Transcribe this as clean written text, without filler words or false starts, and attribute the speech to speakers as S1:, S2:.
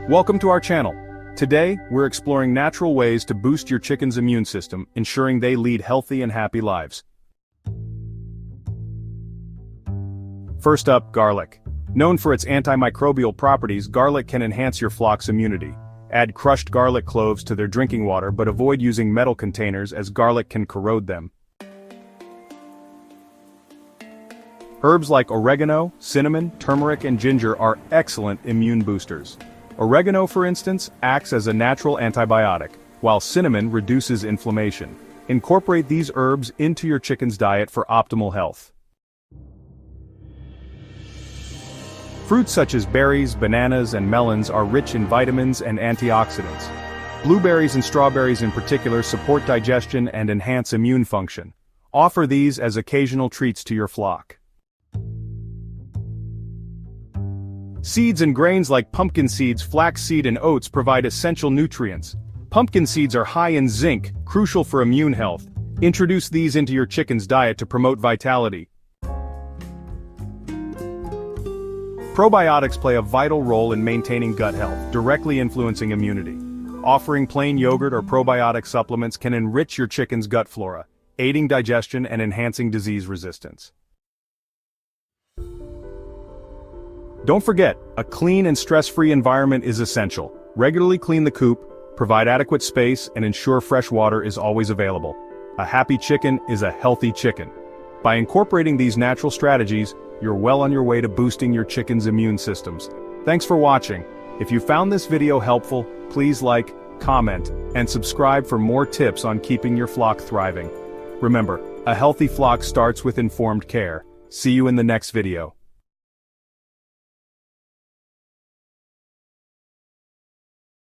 S1: Welcome to our channel. Today, we're exploring natural ways to boost your chicken's immune system, ensuring they lead healthy and happy lives. First up, garlic. Known for its antimicrobial properties, garlic can enhance your flock's immunity. Add crushed garlic cloves to their drinking water, but avoid using metal containers as garlic can corrode them. Herbs like oregano, cinnamon, turmeric, and ginger are excellent immune boosters. Oregano, for instance, acts as a natural antibiotic, while cinnamon reduces inflammation. Incorporate these herbs into your chicken's diet for optimal health. Fruits such as berries, bananas, and melons are rich in vitamins and antioxidants. Blueberries and strawberries in particular support digestion and enhance immune function. Offer these as occasional treats to your flock. Seeds and grains like pumpkin seeds, flaxseed, and oats provide essential nutrients. Pumpkin seeds are high in zinc, crucial for immune health. Introduce these into your chicken's diet to promote vitality. Probiotics play a vital role in maintaining gut health, directly influencing immunity. Offering plain yogurt or probiotic supplements can enrich your chicken's gut flora, aiding digestion and enhancing disease resistance. Don't forget, a clean and stress-free environment is essential. Regularly clean the coop, provide adequate space, and ensure fresh water is always available. A happy chicken is a healthy chicken. By incorporating these natural strategies, you're well on your way to boosting your chicken's immune systems. Thanks for watching. If you found this video helpful, please like, comment, and subscribe for more tips on keeping your flock thriving. Remember, a healthy flock starts with informed care. See you in the next video.